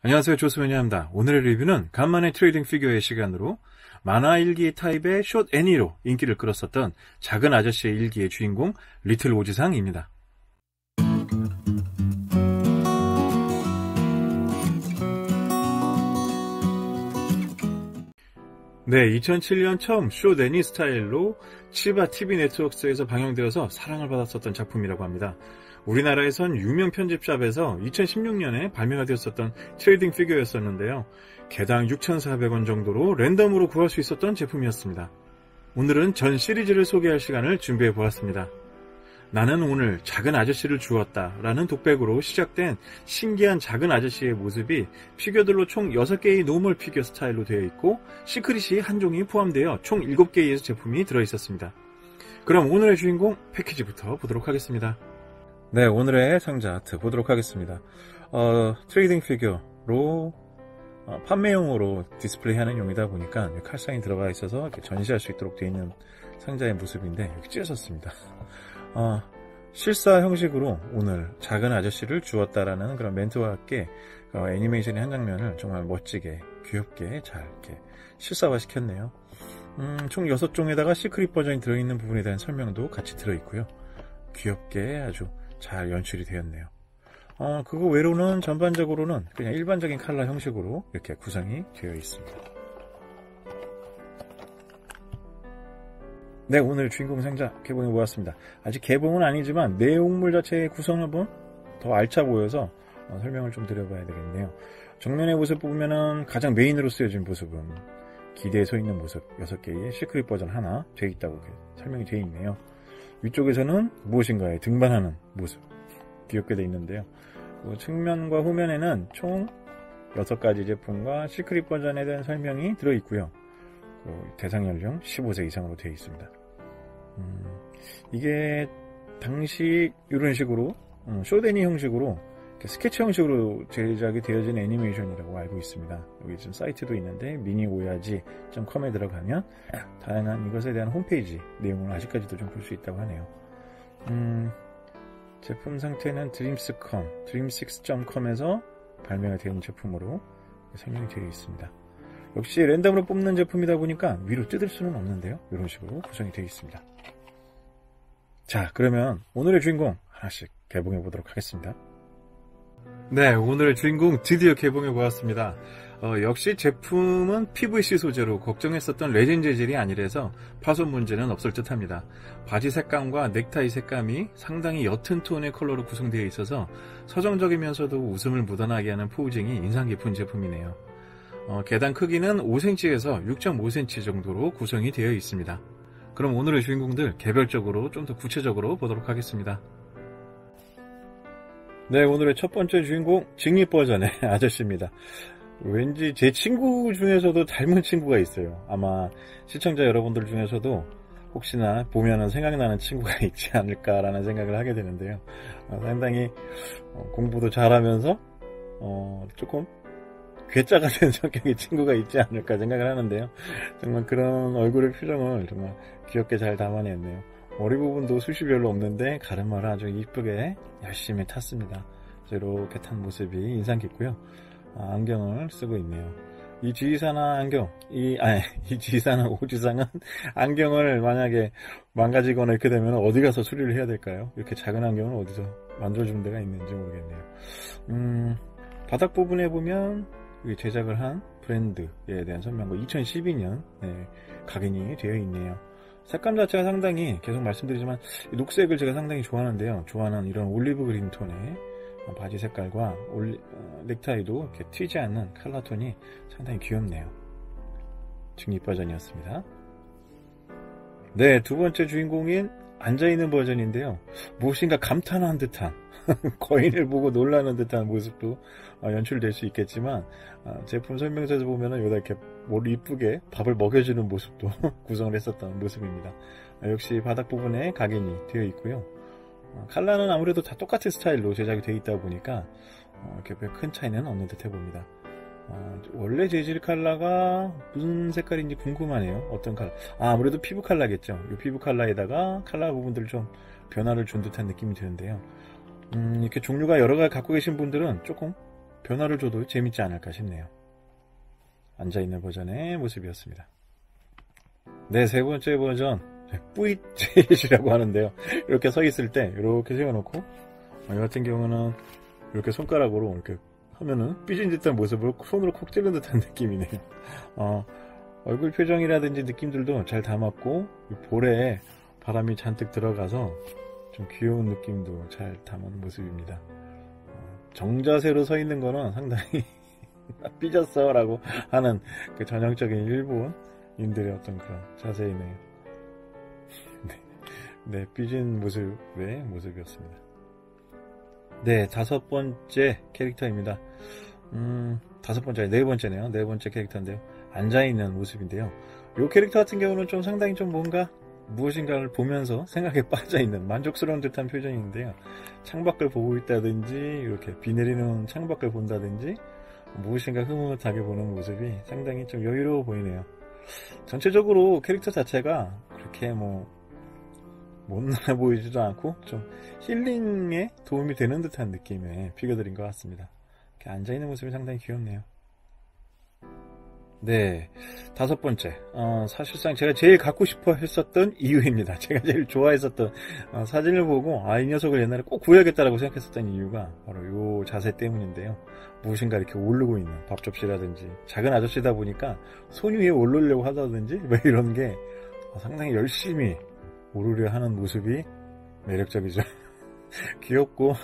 안녕하세요, 조수연이입니다. 오늘의 리뷰는 간만에 트레이딩 피규어의 시간으로 만화 일기 타입의 숏 애니로 인기를 끌었었던 작은 아저씨의 일기의 주인공 리틀 오지상입니다. 네, 2007년 처음 숏 애니 스타일로 치바 TV 네트워크에서 방영되어서 사랑을 받았었던 작품이라고 합니다. 우리나라에선 유명 편집샵에서 2016년에 발매가 되었었던 트레이딩 피규어였었는데요. 개당 6,400원 정도로 랜덤으로 구할 수 있었던 제품이었습니다. 오늘은 전 시리즈를 소개할 시간을 준비해 보았습니다. 나는 오늘 작은 아저씨를 주었다 라는 독백으로 시작된 신기한 작은 아저씨의 모습이 피규어들로 총 6개의 노멀 피규어 스타일로 되어 있고 시크릿이 한 종이 포함되어 총 7개의 제품이 들어있었습니다. 그럼 오늘의 주인공 패키지부터 보도록 하겠습니다. 네, 오늘의 상자 아트 보도록 하겠습니다. 트레이딩 피규어로 판매용으로 디스플레이하는 용이다 보니까 칼상이 들어가 있어서 이렇게 전시할 수 있도록 되어 있는 상자의 모습인데 여기 찢어졌습니다. 실사 형식으로 오늘 작은 아저씨를 주었다라는 그런 멘트와 함께 애니메이션의 한 장면을 정말 멋지게 귀엽게 잘 이렇게 실사화 시켰네요. 총 6종에다가 시크릿 버전이 들어있는 부분에 대한 설명도 같이 들어있고요. 귀엽게 아주 잘 연출이 되었네요. 그거 외로는 전반적으로는 그냥 일반적인 칼라 형식으로 이렇게 구성이 되어 있습니다. 네, 오늘 주인공 상자 개봉해 보았습니다. 아직 개봉은 아니지만 내용물 자체의 구성을 한번 더 알차 보여서 설명을 좀 드려봐야 되겠네요. 정면의 모습 보면은 가장 메인으로 쓰여진 모습은 기대에 서 있는 모습 6개의 시크릿 버전 하나 되어 있다고 설명이 되어 있네요. 위쪽에서는 무엇인가에 등반하는 모습 귀엽게 되어 있는데요. 측면과 후면에는 총 6가지 제품과 시크릿 버전에 대한 설명이 들어있고요. 대상 연령 15세 이상으로 되어 있습니다. 이게 당시 이런 식으로 숏애니 형식으로 스케치 형식으로 제작이 되어진 애니메이션이라고 알고 있습니다. 여기 지금 사이트도 있는데 미니오야지.com에 들어가면 다양한 이것에 대한 홈페이지 내용을 아직까지도 좀 볼 수 있다고 하네요. 제품 상태는 dreams.com에서 발매가 된 제품으로 설명이 되어 있습니다. 역시 랜덤으로 뽑는 제품이다 보니까 위로 뜯을 수는 없는데요. 이런 식으로 구성이 되어 있습니다. 자, 그러면 오늘의 주인공 하나씩 개봉해 보도록 하겠습니다. 네, 오늘의 주인공 드디어 개봉해 보았습니다. 역시 제품은 PVC 소재로 걱정했었던 레진 재질이 아니라서 파손 문제는 없을 듯 합니다. 바지 색감과 넥타이 색감이 상당히 옅은 톤의 컬러로 구성되어 있어서 서정적이면서도 웃음을 묻어나게 하는 포우징이 인상 깊은 제품이네요. 개당 크기는 5cm에서 6.5cm 정도로 구성이 되어 있습니다. 그럼 오늘의 주인공들 개별적으로 좀 더 구체적으로 보도록 하겠습니다. 네, 오늘의 첫 번째 주인공 직립 버전의 아저씨입니다. 왠지 제 친구 중에서도 닮은 친구가 있어요. 아마 시청자 여러분들 중에서도 혹시나 보면은 생각나는 친구가 있지 않을까라는 생각을 하게 되는데요. 상당히 공부도 잘하면서 조금 괴짜 같은 성격의 친구가 있지 않을까 생각을 하는데요. 정말 그런 얼굴의 표정을 정말 귀엽게 잘 담아냈네요. 머리 부분도 숱이 별로 없는데 가르마를 아주 이쁘게 열심히 탔습니다. 그래서 이렇게 탄 모습이 인상 깊고요. 안경을 쓰고 있네요. 이 지휘사나 안경, 이 지휘사나 오지상은 안경을 만약에 망가지거나 이렇게 되면 어디 가서 수리를 해야 될까요? 이렇게 작은 안경을 어디서 만들어주는 데가 있는지 모르겠네요. 바닥 부분에 보면 제작을 한 브랜드에 대한 설명과 2012년 각인이 되어 있네요. 색감 자체가 상당히 계속 말씀드리지만 녹색을 제가 상당히 좋아하는데요. 좋아하는 이런 올리브 그린 톤의 바지 색깔과 넥타이도 이렇게 튀지 않는 컬러 톤이 상당히 귀엽네요. 직립 버전이었습니다. 네, 두 번째 주인공인 앉아있는 버전인데요. 무엇인가 감탄한 듯한 거인을 보고 놀라는 듯한 모습도 연출될 수 있겠지만 제품 설명서에서 보면은 여기다 이렇게 머리 이쁘게 밥을 먹여주는 모습도 구성을 했었던 모습입니다. 역시 바닥 부분에 각인이 되어 있고요. 컬러는 아무래도 다 똑같은 스타일로 제작이 되어 있다 보니까 이렇게 큰 차이는 없는 듯 해봅니다. 원래 재질 컬러가 무슨 색깔인지 궁금하네요. 어떤 컬러? 아무래도 피부 컬러겠죠. 이 피부 컬러에다가 컬러 부분들을 좀 변화를 준 듯한 느낌이 드는데요. 이렇게 종류가 여러 가지 갖고 계신 분들은 조금 변화를 줘도 재밌지 않을까 싶네요. 앉아있는 버전의 모습이었습니다. 네, 세 번째 버전 뿌잇jet이라고 하는데요. 이렇게 서 있을 때 이렇게 세워놓고 이 같은 경우는 이렇게 손가락으로 이렇게 하면은 삐진 듯한 모습을 손으로 콕 찌른 듯한 느낌이네요. 얼굴 표정이라든지 느낌들도 잘 담았고 볼에 바람이 잔뜩 들어가서 좀 귀여운 느낌도 잘 담은 모습입니다. 정자세로 서 있는 거는 상당히 삐졌어 라고 하는 그 전형적인 일본인들의 어떤 그런 자세이네요. 네, 삐진 모습의 모습이었습니다. 네, 다섯 번째 캐릭터입니다. 다섯 번째, 네 번째네요. 네 번째 캐릭터인데요. 앉아있는 모습인데요. 이 캐릭터 같은 경우는 좀 상당히 좀 뭔가 무엇인가를 보면서 생각에 빠져있는 만족스러운 듯한 표정인데요. 창밖을 보고 있다든지 이렇게 비 내리는 창밖을 본다든지 무엇인가 흐뭇하게 보는 모습이 상당히 좀 여유로워 보이네요. 전체적으로 캐릭터 자체가 그렇게 못나 보이지도 않고 좀 힐링에 도움이 되는 듯한 느낌의 피규어들인 것 같습니다. 이렇게 앉아있는 모습이 상당히 귀엽네요. 네, 다섯 번째, 사실상 제가 제일 갖고 싶어 했었던 이유입니다. 제가 제일 좋아했었던 사진을 보고 이 녀석을 옛날에 꼭 구해야겠다라고 생각했었던 이유가 바로 이 자세 때문인데요. 무엇인가 이렇게 오르고 있는 밥접시라든지 작은 아저씨다 보니까 손 위에 오르려고 하다든지 이런 게 상당히 열심히 오르려 하는 모습이 매력적이죠. 귀엽고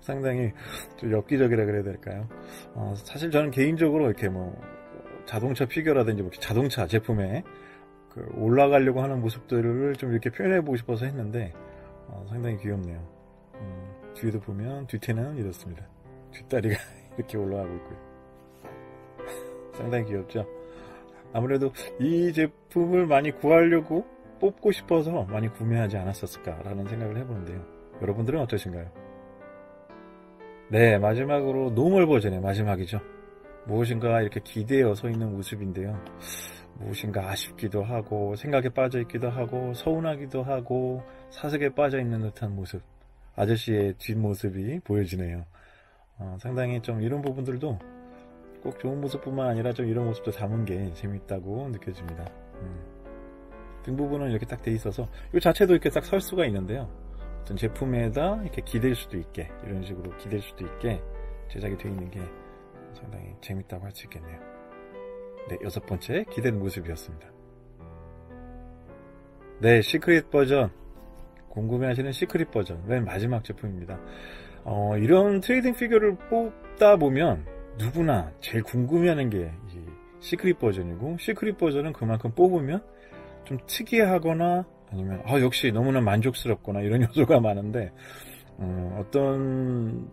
상당히 좀 엽기적이라 그래야 될까요? 사실 저는 개인적으로 이렇게 자동차 피규어라든지 자동차 제품에 올라가려고 하는 모습들을 좀 이렇게 표현해보고 싶어서 했는데 상당히 귀엽네요. 뒤에도 보면 뒤태는 이렇습니다. 뒷다리가 이렇게 올라가고 있고요. 상당히 귀엽죠? 아무래도 이 제품을 많이 구하려고 뽑고 싶어서 많이 구매하지 않았었을까라는 생각을 해보는데요. 여러분들은 어떠신가요? 네, 마지막으로 노멀 버전의 마지막이죠. 무엇인가 이렇게 기대어 서 있는 모습인데요. 무엇인가 아쉽기도 하고 생각에 빠져있기도 하고 서운하기도 하고 사색에 빠져있는 듯한 모습, 아저씨의 뒷모습이 보여지네요. 상당히 좀 이런 부분들도 꼭 좋은 모습뿐만 아니라 좀 이런 모습도 담은 게 재밌다고 느껴집니다. 등 부분은 이렇게 딱 돼 있어서 이 자체도 이렇게 딱 설 수가 있는데요. 어떤 제품에다 이렇게 기댈 수도 있게, 이런 식으로 기댈 수도 있게 제작이 되어 있는 게 상당히 재밌다고 할 수 있겠네요. 네, 여섯 번째 기댄 모습이었습니다. 네, 시크릿 버전, 궁금해하시는 시크릿 버전 맨 마지막 제품입니다. 이런 트레이딩 피규어를 뽑다 보면 누구나 제일 궁금해하는 게 이 시크릿 버전이고, 시크릿 버전은 그만큼 뽑으면 좀 특이하거나 아니면 역시 너무나 만족스럽거나 이런 요소가 많은데, 어떤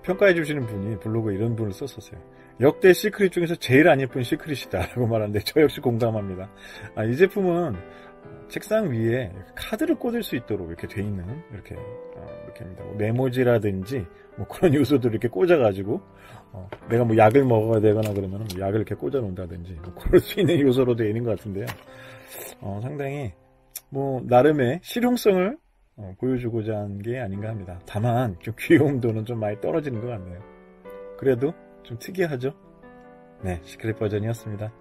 평가해 주시는 분이 블로그에 이런 분을 썼었어요. 역대 시크릿 중에서 제일 안 예쁜 시크릿이다 라고 말하는데 저 역시 공감합니다. 이 제품은 책상 위에 카드를 꽂을 수 있도록 이렇게 돼 있는 이렇게입니다. 메모지라든지 그런 요소들을 이렇게 꽂아가지고 내가 약을 먹어야 되거나 그러면 약을 이렇게 꽂아 놓는다든지 그럴 수 있는 요소로 되어 있는 것 같은데요. 상당히 나름의 실용성을 보여주고자 한 게 아닌가 합니다. 다만 좀 귀여움도는 좀 많이 떨어지는 것 같네요. 그래도 좀 특이하죠? 네, 시크릿 버전이었습니다.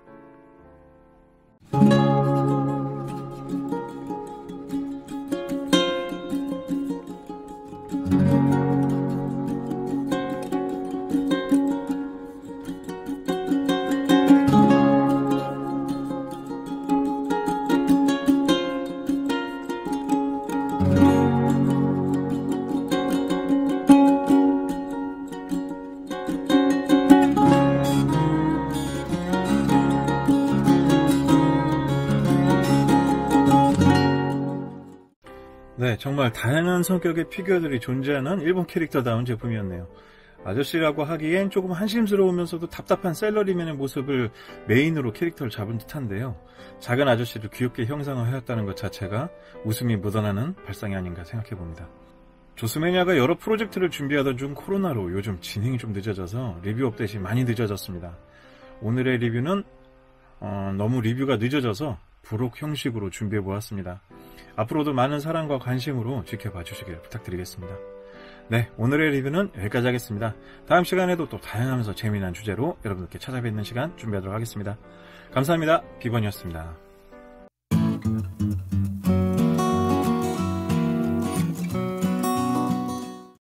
네, 정말 다양한 성격의 피규어들이 존재하는 일본 캐릭터다운 제품이었네요. 아저씨라고 하기엔 조금 한심스러우면서도 답답한 셀러리맨의 모습을 메인으로 캐릭터를 잡은 듯한데요. 작은 아저씨를 귀엽게 형상화하였다는 것 자체가 웃음이 묻어나는 발상이 아닌가 생각해봅니다. 조스매니아가 여러 프로젝트를 준비하던 중 코로나로 요즘 진행이 좀 늦어져서 리뷰 업데이트가 많이 늦어졌습니다. 오늘의 리뷰는 너무 리뷰가 늦어져서 부록 형식으로 준비해보았습니다. 앞으로도 많은 사랑과 관심으로 지켜봐 주시길 부탁드리겠습니다. 네, 오늘의 리뷰는 여기까지 하겠습니다. 다음 시간에도 또 다양하면서 재미난 주제로 여러분들께 찾아뵙는 시간 준비하도록 하겠습니다. 감사합니다. 비번이었습니다.